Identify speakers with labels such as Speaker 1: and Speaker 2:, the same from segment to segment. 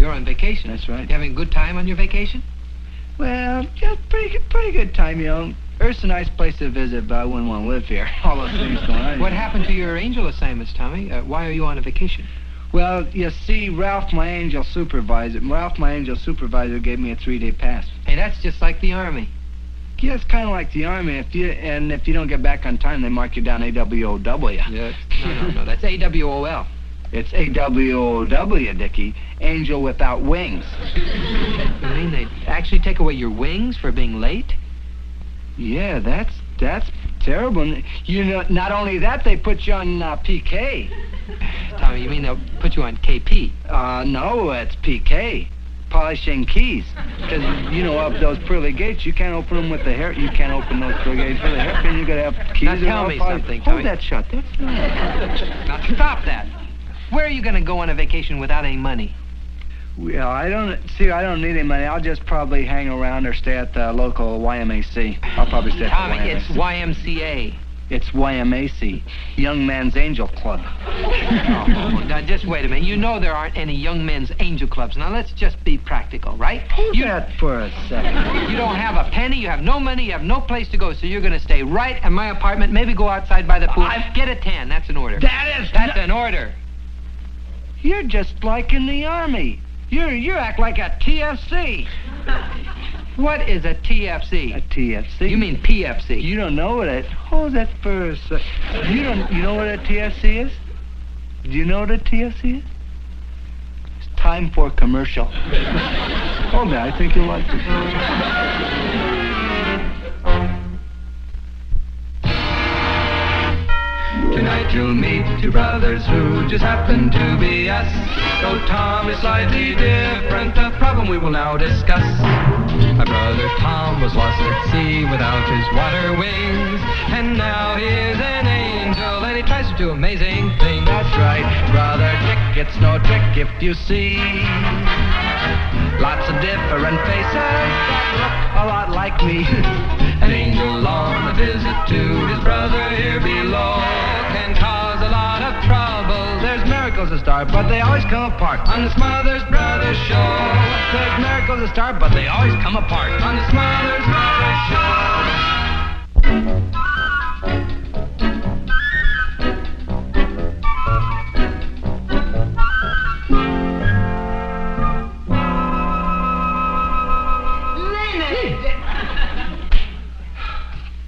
Speaker 1: You're on vacation.
Speaker 2: That's right.
Speaker 1: You having a good time on your vacation?
Speaker 2: Well, just pretty good time, you know. Earth's a nice place to visit, but I wouldn't want to live here. All those things going on.
Speaker 1: What happened to your angel assignments, Tommy? Why are you on a vacation?
Speaker 2: Well, you see, Ralph, my angel supervisor, gave me a 3-day pass.
Speaker 1: Hey, that's just like the Army.
Speaker 2: Yeah, it's kind of like the Army. If you don't get back on time, they mark you down AWOW.
Speaker 1: Yeah. No. That's AWOL.
Speaker 2: It's AWOW, Dickie. Angel without wings.
Speaker 1: You mean they actually take away your wings for being late?
Speaker 2: Yeah, that's terrible. You know, not only that, they put you on PK.
Speaker 1: Tommy, you mean they'll put you on KP?
Speaker 2: No, it's PK. Polishing keys. Because, you know, up those pearly gates, you can't open them with the hair. You can't open those pearly gates with the hairpin. You gotta have keys.
Speaker 1: Now tell me something, Tommy.
Speaker 2: Hold that shut.
Speaker 1: Now stop that. Where are you going to go on a vacation without any money?
Speaker 2: Well, I don't need any money. I'll just probably hang around or stay at the local YMAC. I'll probably stay at the
Speaker 1: Tommy,
Speaker 2: YMAC.
Speaker 1: it's YMCA.
Speaker 2: It's YMAC, Young Man's Angel Club.
Speaker 1: Now, just wait a minute. You know there aren't any young men's angel clubs. Now, let's just be practical, right?
Speaker 2: Hold that for a second.
Speaker 1: You don't have a penny, you have no money, you have no place to go, so you're going to stay right in my apartment, maybe go outside by the pool. Get a tan. That's an order. That's an order.
Speaker 2: You're just like in the Army. You act like a TFC.
Speaker 1: What is a TFC?
Speaker 2: A TFC?
Speaker 1: You mean PFC?
Speaker 2: You don't know what it... Hold that for a second. You know what a TFC is? Do you know what a TFC is? It's time for commercial. Hold that. I think you'll like this.
Speaker 3: Tonight you'll meet two brothers who just happen to be us. Though Tom is slightly different, the problem we will now discuss. My brother Tom was lost at sea without his water wings, and now he is an angel and he tries to do amazing things.
Speaker 2: That's right, brother Dick, it's no trick if you see lots of different faces that look a lot like me.
Speaker 3: An angel on a visit to his brother here below can cause a lot of trouble.
Speaker 2: There's miracles that start, but they always come apart.
Speaker 3: On the Smothers Brothers Show.
Speaker 2: There's miracles that start, but they always come apart.
Speaker 3: On the Smothers Brothers Show.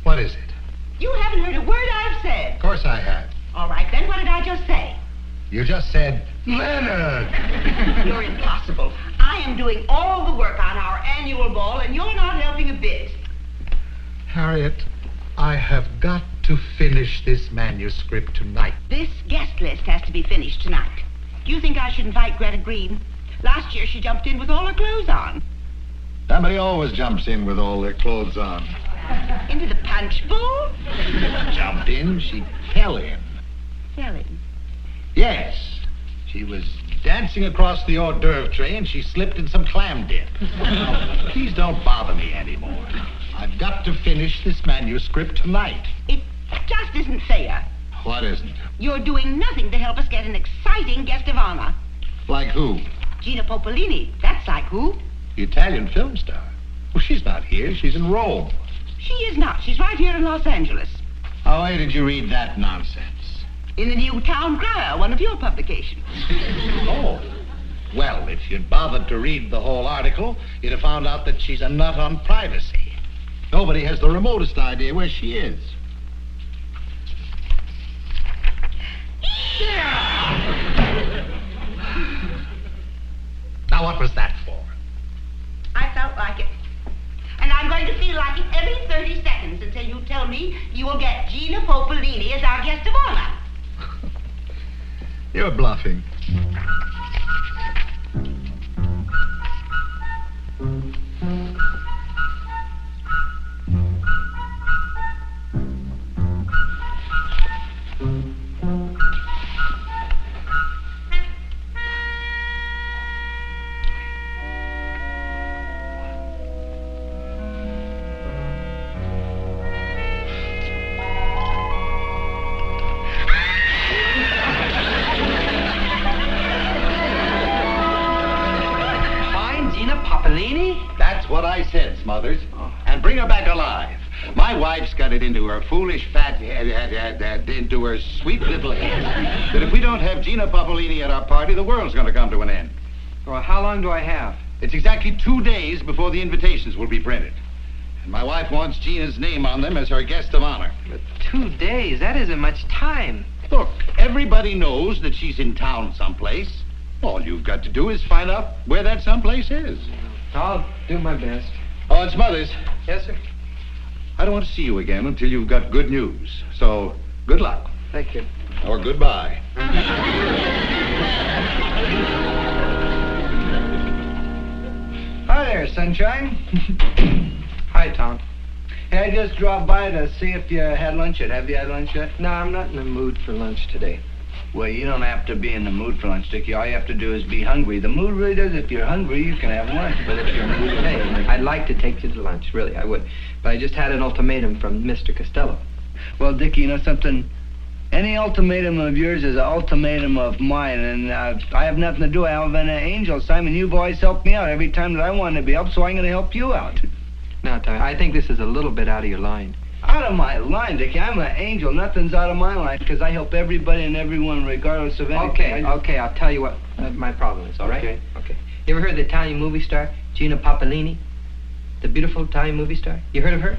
Speaker 4: What is it?
Speaker 5: You haven't heard a word I've said.
Speaker 4: Of course I have.
Speaker 5: All right, then what did I just say?
Speaker 4: You just said, Leonard!
Speaker 5: You're impossible. I am doing all the work on our annual ball, and you're not helping a bit.
Speaker 4: Harriet, I have got to finish this manuscript tonight.
Speaker 5: This guest list has to be finished tonight. Do you think I should invite Greta Green? Last year she jumped in with all her clothes on.
Speaker 4: Somebody always jumps in with all their clothes on.
Speaker 5: Into the punch bowl?
Speaker 4: Jumped in, she fell in.
Speaker 5: Fell in.
Speaker 4: Yes. She was dancing across the hors d'oeuvre tray and she slipped in some clam dip. Now, please don't bother me anymore. I've got to finish this manuscript tonight.
Speaker 5: It just isn't fair.
Speaker 4: What isn't?
Speaker 5: You're doing nothing to help us get an exciting guest of honor.
Speaker 4: Like who?
Speaker 5: Gina Popalini. That's like who?
Speaker 4: The Italian film star. Well, she's not here. She's in Rome.
Speaker 5: She is not. She's right here in Los Angeles.
Speaker 4: Oh, where did you read that nonsense?
Speaker 5: In the New Town Crier, one of your publications.
Speaker 4: Oh. Well, if you'd bothered to read the whole article, you'd have found out that she's a nut on privacy. Nobody has the remotest idea where she is. Now, what was that for?
Speaker 5: I felt like it. And I'm going to feel like it every 30 seconds until you tell me you will get Gina Popalini as our guest of honor.
Speaker 4: You're bluffing.
Speaker 1: Popalini?
Speaker 4: That's what I said, Smothers. And bring her back alive. My wife's got it into her foolish fat head, into her sweet little head, that if we don't have Gina Popalini at our party, the world's going to come to an end.
Speaker 1: Well, how long do I have?
Speaker 4: It's exactly 2 days before the invitations will be printed. And my wife wants Gina's name on them as her guest of honor.
Speaker 1: But 2 days? That isn't much time.
Speaker 4: Look, everybody knows that she's in town someplace. All you've got to do is find out where that someplace is.
Speaker 1: I'll do my best.
Speaker 4: Oh, and Smothers,
Speaker 1: Yes, sir.
Speaker 4: I don't want to see you again until you've got good news. So, good luck.
Speaker 1: Thank you.
Speaker 4: Or goodbye.
Speaker 2: Hi there, sunshine.
Speaker 1: Hi, Tom.
Speaker 2: Hey, I just dropped by to see if you had lunch yet. Have you had lunch yet?
Speaker 1: No, I'm not in the mood for lunch today.
Speaker 2: Well, you don't have to be in the mood for lunch, Dickie. All you have to do is be hungry. The mood really does. If you're hungry, you can have lunch. But if you're in the mood,
Speaker 1: Hey, I'd like to take you to lunch, really, I would. But I just had an ultimatum from Mr. Costello.
Speaker 2: Well, Dickie, you know something? Any ultimatum of yours is an ultimatum of mine, and I have nothing to do. I have an angel, Simon. You've always helped me out every time that I wanted to be helped, so I'm going to help you out.
Speaker 1: Now, Tom, I think this is a little bit out of your line.
Speaker 2: Out of my line, Dickie. I'm an angel. Nothing's out of my line, because I help everybody and everyone regardless of anything.
Speaker 1: Okay, I'll tell you what my problem is, all right? Okay. You ever heard of the Italian movie star, Gina Popalini? The beautiful Italian movie star? You heard of her?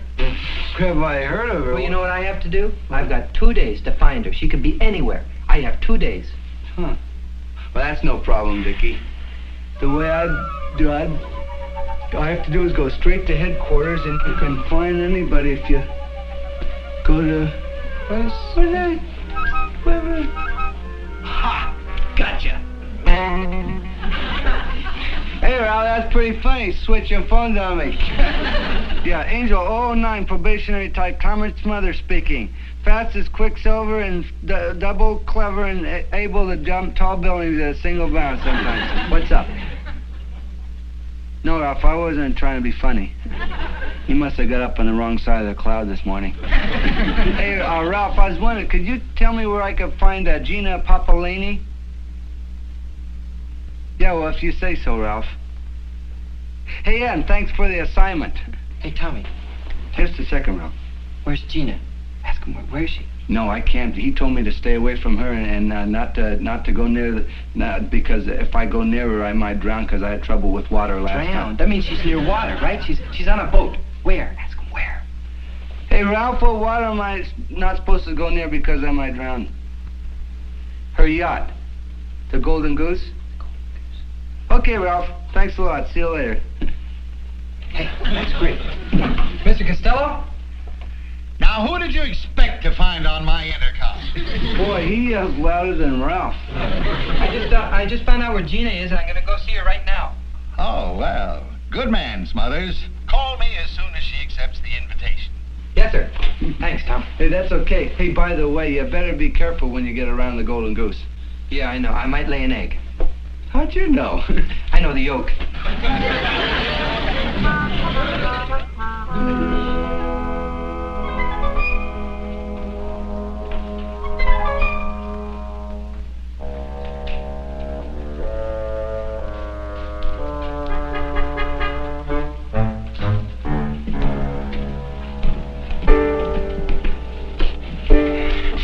Speaker 2: Have I heard of her?
Speaker 1: Well, you know what I have to do? I've got 2 days to find her. She could be anywhere. I have 2 days.
Speaker 2: Huh. Well, that's no problem, Dickie. The way I do it, all I have to do is go straight to headquarters, and you can find anybody if you go to... Wherever... Ha! Gotcha! Hey, Ralph, that's pretty funny, switching phones on me. Yeah, Angel 009, probationary type, Thomas Smothers speaking. Fast as Quicksilver and double clever and able to jump tall buildings at a single bound sometimes. What's up? No, Ralph, I wasn't trying to be funny. You must have got up on the wrong side of the cloud this morning. Hey, Ralph, I was wondering, could you tell me where I could find Gina Popalini? Yeah, well, if you say so, Ralph. Hey, and thanks for the assignment.
Speaker 1: Hey, Tommy,
Speaker 2: Just a second, Ralph.
Speaker 1: where's Gina? Ask him where is she?
Speaker 2: No, I can't. He told me to stay away from her and not to go near because if I go near her, I might drown because I had trouble with water last
Speaker 1: Drown?
Speaker 2: time.
Speaker 1: That means she's near water, right? She's on a boat. Where? Ask him where.
Speaker 2: Hey, Ralph, what water am I not supposed to go near because I might drown? Her yacht. The Golden Goose? Okay, Ralph. Thanks a lot. See you later.
Speaker 1: Hey, that's great. Mr. Costello?
Speaker 4: Now, who did you expect to find on my intercom?
Speaker 2: Boy, he yells louder than Ralph.
Speaker 1: I just found out where Gina is, and I'm going to go see her right now.
Speaker 4: Oh, well, good man, Smothers. Call me as soon as she accepts the invitation.
Speaker 1: Yes, sir. Thanks, Tom.
Speaker 2: Hey, that's okay. Hey, by the way, you better be careful when you get around the Golden Goose.
Speaker 1: Yeah, I know. I might lay an egg.
Speaker 2: How'd you know?
Speaker 1: I know the yolk.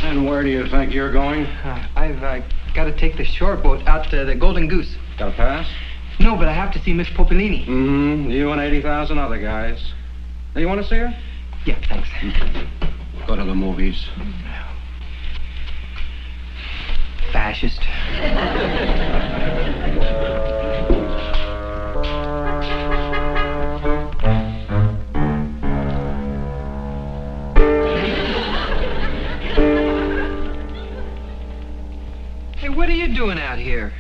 Speaker 6: And where do you think you're going?
Speaker 1: I've got to take the shore boat out to the Golden Goose.
Speaker 6: Got a pass?
Speaker 1: No, but I have to see Miss Popalini.
Speaker 6: Mm-hmm. You and 80,000 other guys. Now, you want to see her?
Speaker 1: Yeah, thanks.
Speaker 6: Go to the movies.
Speaker 1: Fascist. Hey, what are you doing out here?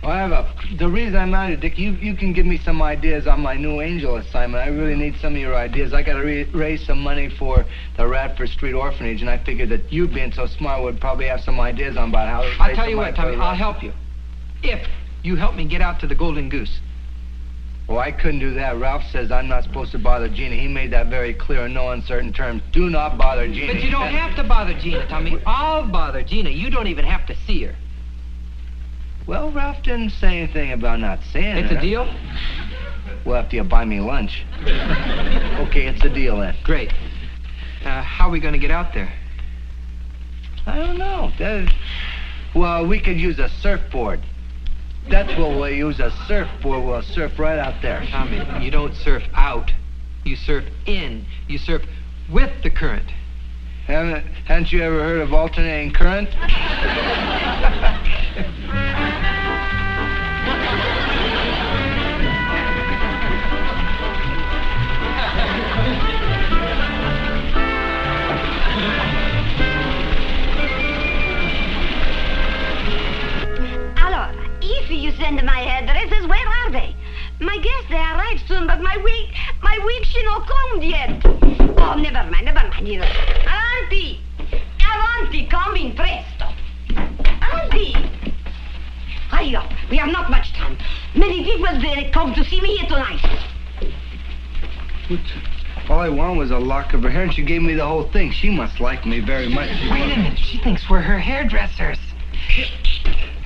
Speaker 2: Well, the reason I'm out here, Dick, you can give me some ideas on my new angel assignment. I really need some of your ideas. I got to raise some money for the Radford Street Orphanage, and I figured that you, being so smart, would probably have some ideas on about how to
Speaker 1: I'll
Speaker 2: raise
Speaker 1: tell
Speaker 2: some
Speaker 1: you
Speaker 2: money
Speaker 1: what,
Speaker 2: for
Speaker 1: Tommy,
Speaker 2: the
Speaker 1: I'll help you. If you help me get out to the Golden Goose.
Speaker 2: Well, I couldn't do that. Ralph says I'm not supposed to bother Gina. He made that very clear in no uncertain terms. Do not bother Gina.
Speaker 1: But you don't have to bother Gina, Tommy. I'll bother Gina. You don't even have to see her.
Speaker 2: Well, Ralph didn't say anything about not saying
Speaker 1: It's
Speaker 2: it.
Speaker 1: a deal?
Speaker 2: Well, after you buy me lunch. Okay, it's a deal then.
Speaker 1: Great. How are we going to get out there?
Speaker 2: I don't know. Well, we could use a surfboard. That's what we'll use, a surfboard. We'll surf right out there.
Speaker 1: Tommy, you don't surf out. You surf in. You surf with the current.
Speaker 2: Haven't you ever heard of alternating current?
Speaker 5: Alors, if you send my addresses, where are they? My guests, they arrive soon, but my week she not come yet. Oh, never mind. Avanti! Avanti, come in presto. Avanti! Ayo, we have not much time. Many people, they come to see me here tonight.
Speaker 2: All I wanted was a lock of her hair, and she gave me the whole thing. She must like me very much.
Speaker 1: Wait a minute. She thinks we're her hairdressers.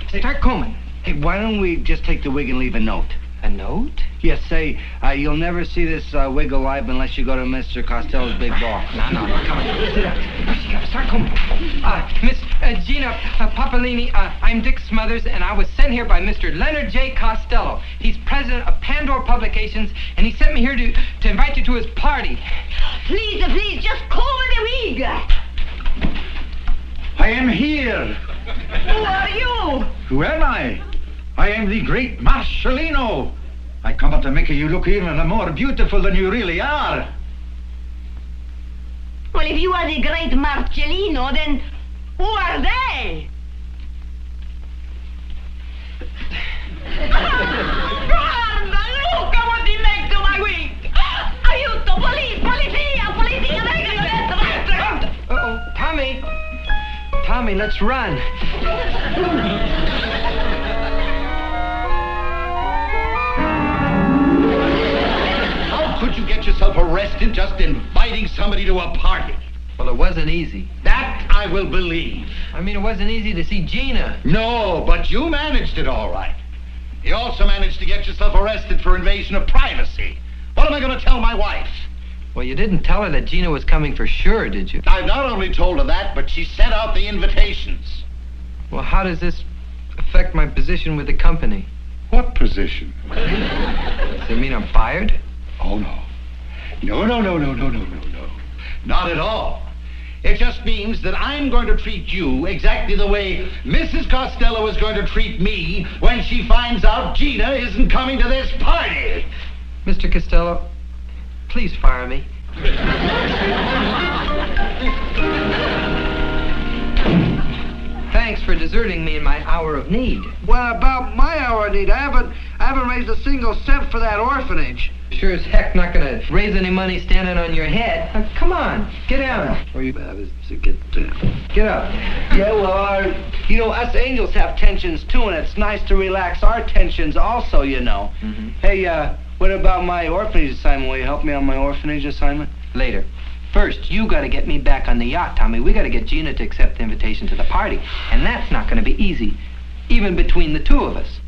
Speaker 1: Start combing.
Speaker 2: Hey, why don't we just take the wig and leave a note?
Speaker 1: A note?
Speaker 2: Yes, say, you'll never see this wig alive unless you go to Mr. Costello's big ball.
Speaker 1: No, come on. Sit down. Start combing. Miss Gina Popalini, I'm Dick Smothers, and I was sent here by Mr. Leonard J. Costello. He's president of Pandora Publications, and he sent me here to invite you to his party.
Speaker 5: Please, just cover the wig.
Speaker 4: I am here.
Speaker 5: Who are you?
Speaker 4: Who am I? I am the great Marcellino. I come to make you look even more beautiful than you really are.
Speaker 5: Well, if you are the great Marcellino, then who are they? Look at what he makes to my wig! Aiuto, polizia!
Speaker 1: Uh-oh, Tommy, let's run.
Speaker 4: Could you get yourself arrested just inviting somebody to a party?
Speaker 1: Well, it wasn't easy.
Speaker 4: That I will believe.
Speaker 1: I mean, it wasn't easy to see Gina.
Speaker 4: No, but you managed it all right. You also managed to get yourself arrested for invasion of privacy. What am I going to tell my wife?
Speaker 1: Well, you didn't tell her that Gina was coming for sure, did you?
Speaker 4: I've not only told her that, but she sent out the invitations.
Speaker 1: Well, how does this affect my position with the company?
Speaker 4: What position?
Speaker 1: Does it mean I'm fired?
Speaker 4: Oh, no. No. Not at all. It just means that I'm going to treat you exactly the way Mrs. Costello is going to treat me when she finds out Gina isn't coming to this party.
Speaker 1: Mr. Costello, please fire me. Thanks for deserting me in my hour of need.
Speaker 2: Well, about my hour of need, I haven't raised a single cent for that orphanage.
Speaker 1: Sure as heck not gonna raise any money standing on your head. Come on, get down. Or you get up.
Speaker 2: Yeah, well, us angels have tensions too, and it's nice to relax our tensions also,
Speaker 1: Mm-hmm.
Speaker 2: Hey, what about my orphanage assignment? Will you help me on my orphanage assignment?
Speaker 1: Later. First, you gotta get me back on the yacht, Tommy. We gotta get Gina to accept the invitation to the party. And that's not gonna be easy, even between the two of us.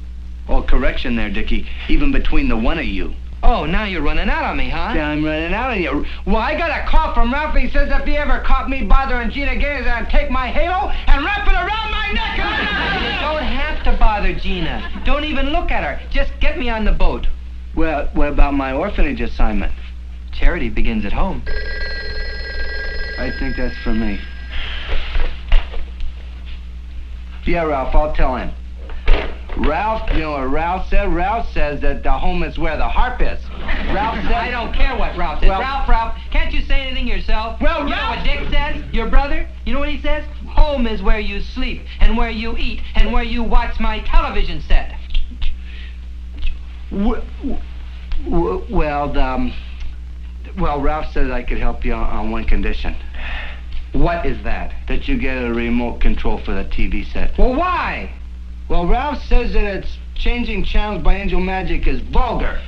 Speaker 2: Oh, correction there, Dickie. Even between the one of you.
Speaker 1: Oh, now you're running out on me, huh?
Speaker 2: Yeah, I'm running out on you. Well, I got a call from Ralph. He says if he ever caught me bothering Gina Gaines, I'd take my halo and wrap it around my neck.
Speaker 1: You don't have to bother Gina. Don't even look at her. Just get me on the boat.
Speaker 2: Well, what about my orphanage assignment?
Speaker 1: Charity begins at home.
Speaker 2: I think that's for me. Yeah, Ralph, I'll tell him. Ralph, you know what Ralph said? Ralph says that the home is where the harp is. Ralph said...
Speaker 1: I don't care what Ralph says.
Speaker 2: Well,
Speaker 1: Ralph, can't you say anything yourself?
Speaker 2: Well,
Speaker 1: you know
Speaker 2: Ralph...
Speaker 1: what Dick says? Your brother? You know what he says? Home is where you sleep, and where you eat, and where you watch my television set.
Speaker 2: Well, Ralph says I could help you on one condition.
Speaker 1: What is that?
Speaker 2: That you get a remote control for the TV set.
Speaker 1: Well, why?
Speaker 2: Well, Ralph says that it's changing channels by angel magic is vulgar.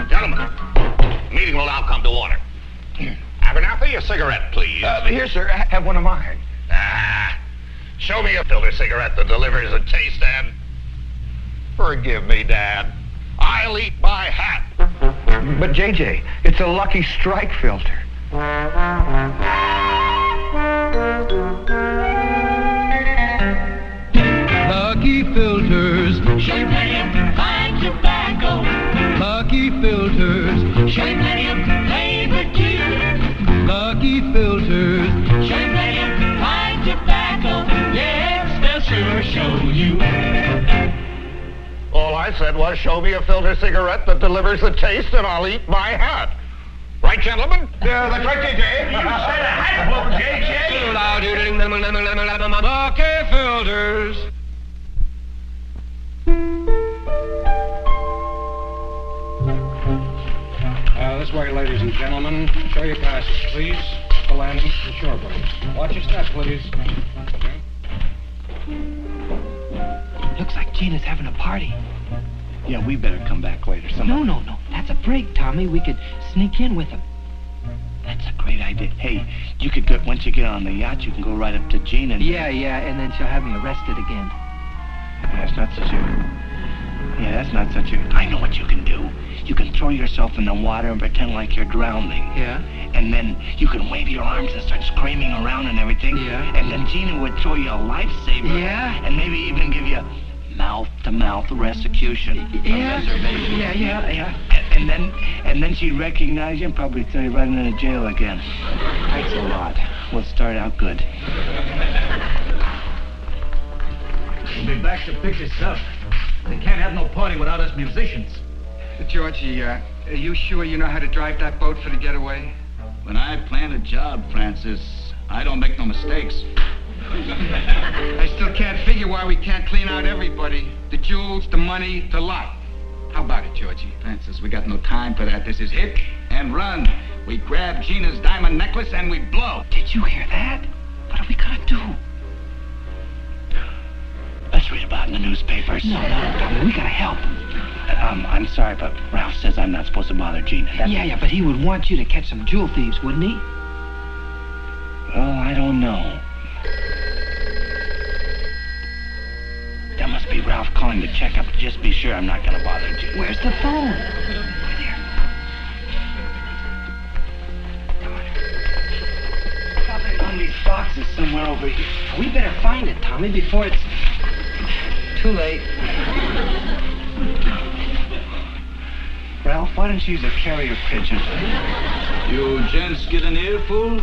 Speaker 4: Gentlemen, the meeting will now come to order. Abernathy? coffee, a cigarette, please?
Speaker 7: Here, sir. Have one of mine.
Speaker 4: Show me a filter cigarette that delivers a taste and... Forgive me, Dad. I'll eat my hat.
Speaker 7: But, JJ, it's a Lucky Strike filter.
Speaker 3: Lucky filters, show you plenty of fine tobacco. Lucky filters, show you plenty of flavor too. Lucky filters, show you plenty of fine tobacco. Yes, they'll sure show you.
Speaker 4: All I said was, show me a filter cigarette that delivers the taste and I'll eat my hat. Right, gentlemen?
Speaker 7: Yeah, that's right, JJ. You said a hat full, JJ.
Speaker 3: Too loud, Lucky filters.
Speaker 6: This way, ladies and gentlemen. Show your passes, please. The landing to the shore boats. Watch your step, please.
Speaker 1: Looks like Gina's having a party.
Speaker 2: Yeah, we better come back later.
Speaker 1: No. That's a break, Tommy. We could sneak in with him.
Speaker 2: That's a great idea. Hey, you could go, once you get on the yacht, you can go right up to Gina.
Speaker 1: Yeah, and then she'll have me arrested again.
Speaker 2: That's not such a... Yeah, that's not such a... I know what you can do. You can throw yourself in the water and pretend like you're drowning.
Speaker 1: Yeah?
Speaker 2: And then you can wave your arms and start screaming around and everything.
Speaker 1: Yeah.
Speaker 2: And then Gina would throw you a lifesaver.
Speaker 1: Yeah?
Speaker 2: And maybe even give you mouth-to-mouth resuscitation.
Speaker 1: Yeah?
Speaker 2: Reservation.
Speaker 1: Yeah.
Speaker 2: And then she'd recognize you and probably throw you right into jail again. Thanks a lot. We'll start out good.
Speaker 7: We'll be back to pick this up. They can't have no party without us musicians.
Speaker 8: Georgie, are you sure you know how to drive that boat for the getaway?
Speaker 7: When I plan a job, Francis, I don't make no mistakes.
Speaker 8: I still can't figure why we can't clean out everybody. The jewels, the money, the lot. How about it, Georgie?
Speaker 7: Francis, we got no time for that. This is hit and run. We grab Gina's diamond necklace and we blow.
Speaker 1: Did you hear that? What are we gonna do?
Speaker 2: Let's read about it in the newspapers.
Speaker 1: No, Tommy, we gotta help.
Speaker 2: I'm sorry, but Ralph says I'm not supposed to bother Gina.
Speaker 1: Yeah, but he would want you to catch some jewel thieves, wouldn't he?
Speaker 2: Well, I don't know. That must be Ralph calling to check up to just be sure I'm not going to bother Gina.
Speaker 1: Where's the phone? Over there. Come on.
Speaker 2: Probably one of these boxes somewhere over here.
Speaker 1: We better find it, Tommy, before it's too late.
Speaker 2: Ralph, why don't you use a carrier pigeon?
Speaker 7: You gents get an earful?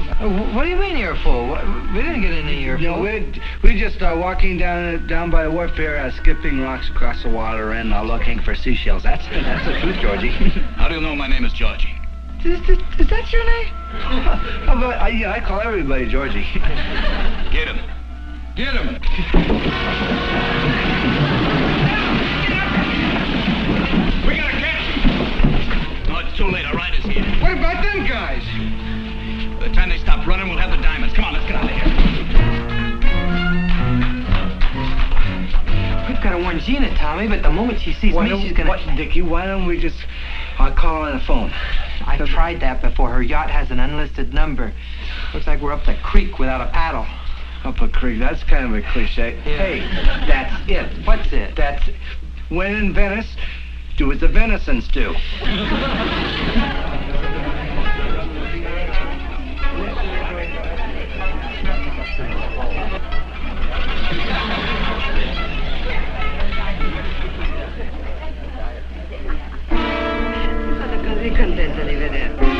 Speaker 1: What do you mean earful? We didn't get any earful.
Speaker 2: No, we're just walking down by the wharf here, skipping rocks across the water and looking for seashells. That's the truth, Georgie.
Speaker 7: How do you know my name is Georgie?
Speaker 1: Is that your name?
Speaker 2: How about, I call everybody Georgie.
Speaker 7: Get him. Get him. We gotta catch him. No, it's too late. Our rider's here.
Speaker 8: What about them guys?
Speaker 7: By the time they stop running, we'll have the diamonds. Come on, let's get out of here.
Speaker 1: We've got to warn Gina, Tommy, but the moment she sees me, she's gonna...
Speaker 2: Dickie, why don't we just call her on the phone?
Speaker 1: I tried that before. Her yacht has an unlisted number. Looks like we're up the creek without a paddle.
Speaker 2: Up a creek, that's kind of a cliche.
Speaker 1: Yeah.
Speaker 2: Hey, that's it.
Speaker 1: What's it?
Speaker 2: That's when in Venice, do as the venisons do.
Speaker 5: Sono così contenta di vederti.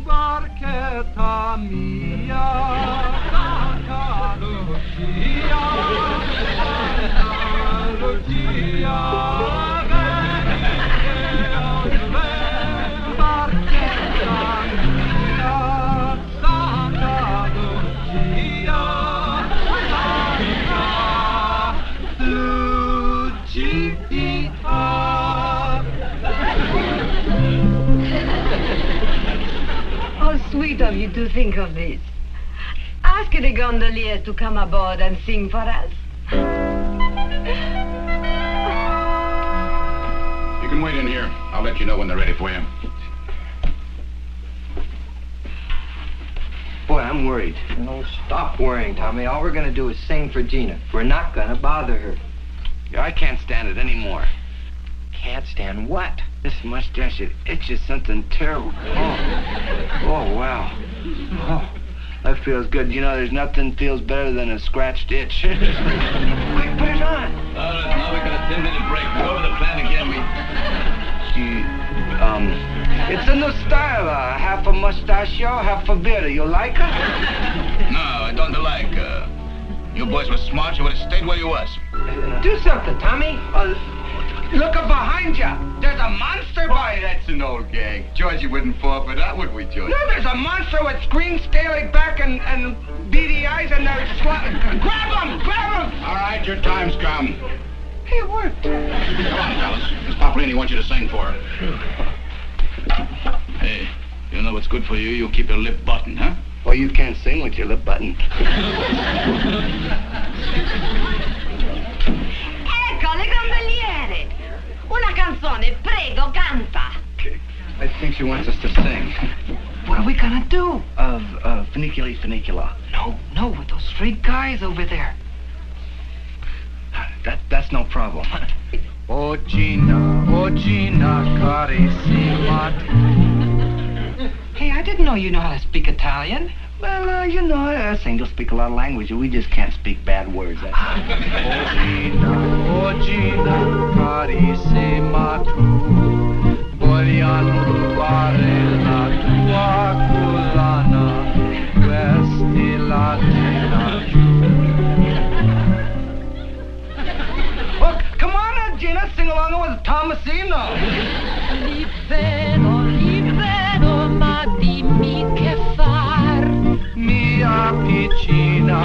Speaker 3: Barchetta mia, Santa Lucia, Santa Lucia, barchetta mia, Santa Lucia, Santa Lucia.
Speaker 5: sweet of you to think of this. Ask the gondoliers to come aboard and sing for us.
Speaker 8: You can wait in here. I'll let you know when they're ready for you.
Speaker 1: Boy, I'm worried. No, stop worrying, Tommy. All we're going to do is sing for Gina. We're not going to bother her.
Speaker 2: Yeah, I can't stand it anymore.
Speaker 1: Can't stand what?
Speaker 2: This mustache, it itches something terrible. Oh, wow. Oh, that feels good. You know, there's nothing feels better than a scratched itch.
Speaker 1: Quick, put it on.
Speaker 7: Now we got a 10-minute break. Go over the plan again.
Speaker 2: It's a new style. Half a mustachio, half a beard. You like it?
Speaker 7: No, I don't like. You boys were smart. You would have stayed where you was.
Speaker 1: Do something, Tommy.
Speaker 2: Look up behind you. There's a monster
Speaker 7: Why, that's an old gag. Georgie wouldn't fall for that, would we, George?
Speaker 2: No, there's a monster with green scaly back and beady eyes and they're Grab him! Grab him!
Speaker 8: All right, your time's come.
Speaker 2: Hey, it worked.
Speaker 8: Come on, fellas. Miss Popalini wants you to sing for her.
Speaker 7: Hey, you know what's good for you? You keep your lip buttoned, huh?
Speaker 2: Well, you can't sing with your lip button.
Speaker 5: Ecco, le gondoliere. Una canzone, prego, canta.
Speaker 2: I think she wants us to sing.
Speaker 1: What are we going to do?
Speaker 2: Funiculi funicula.
Speaker 1: No, with those three guys over there.
Speaker 2: That's no problem. Oh Gina, carissima.
Speaker 1: Hey, I didn't know you know how to speak Italian.
Speaker 2: Well, you know, us angels speak a lot of languages. We just can't speak bad words. Oh Gina, carissima tu. Vogliamo rubare la tua collana. Questi latina giù. Oh, come on, Gina, sing along with Thomasino. Libero, ma dimmi che far. Mia piccina,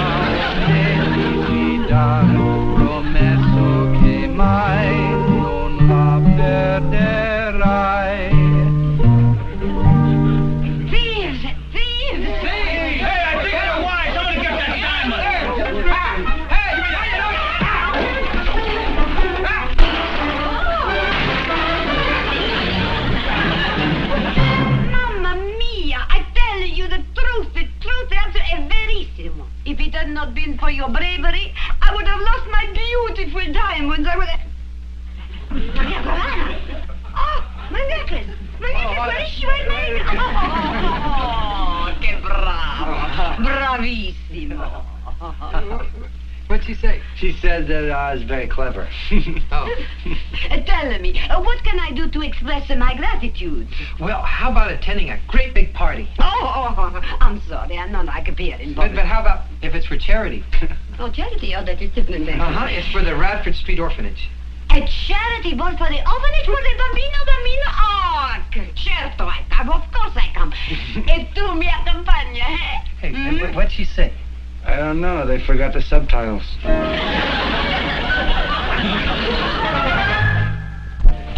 Speaker 2: devi guidare, promesso che mai non la perderai.
Speaker 5: Thieves! Thieves!
Speaker 7: Hey, I think I know why. Somebody get that diamond.
Speaker 5: Mamma mia! I tell you the truth is verissimo. If it had not been for your bravery, I would have lost my beautiful diamonds. I would have... Maria Corana! Oh, my necklace! My necklace, where is she? Where's my necklace? Oh, che bravo! Bravissimo!
Speaker 1: What'd she say?
Speaker 2: She said that I was very clever.
Speaker 1: Oh.
Speaker 5: Tell me, what can I do to express my gratitude?
Speaker 1: Well, how about attending a great big party?
Speaker 5: Oh, I'm sorry, I'm not like appearing.
Speaker 1: But how about if it's for charity?
Speaker 5: Oh, charity? Oh, that is different then.
Speaker 1: It's for the Radford Street Orphanage.
Speaker 5: A charity ball for the orphanage for the bambino? Oh, certo, I come. Of course I come. E tu mi accompagna, eh?
Speaker 1: Hey, what'd she say?
Speaker 2: I don't know. They forgot the subtitles.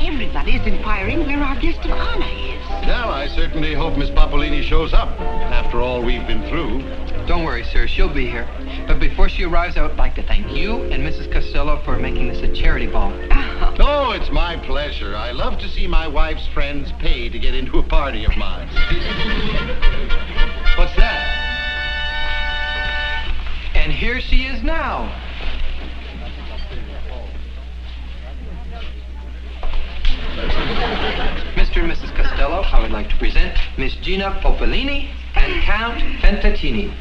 Speaker 9: Everybody is inquiring where our guest of honor is.
Speaker 4: Well, I certainly hope Miss Popalini shows up, after all we've been through.
Speaker 1: Don't worry, sir. She'll be here. But before she arrives, I would like to thank you and Mrs. Costello for making this a charity ball.
Speaker 4: Oh, it's my pleasure. I love to see my wife's friends pay to get into a party of mine. What's that?
Speaker 1: And here she is now. Mr. and Mrs. Costello, I would like to present Miss Gina Popalini and Count Fentaccini.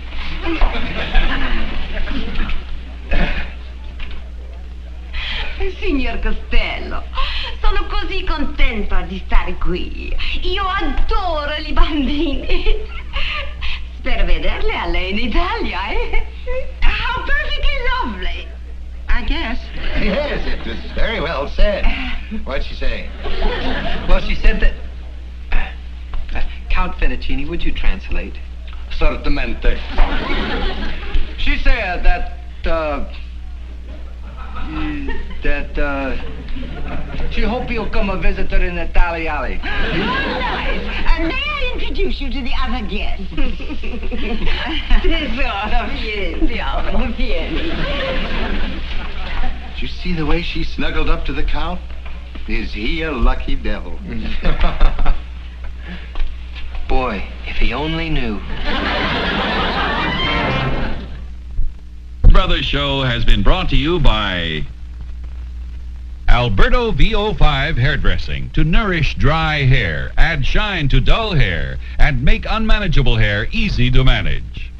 Speaker 5: Signor Costello, sono così contento di stare qui. Io adoro i bambini. Spero vederle a lei in Italia, eh? How perfectly lovely. I guess.
Speaker 4: Yes, it was very well said. What'd she say?
Speaker 1: Well, she said that... Count Fentaccini, would you translate?
Speaker 2: Certamente. She said that She hope you'll come a visitor in the Tally Alley.
Speaker 9: Nice. May I introduce you to the other guests? Tesoro, bien.
Speaker 4: Did you see the way she snuggled up to the Count? Is he a lucky devil?
Speaker 1: Boy, if he only knew.
Speaker 10: Brothers Show has been brought to you by Alberto VO5 Hairdressing to nourish dry hair, add shine to dull hair, and make unmanageable hair easy to manage.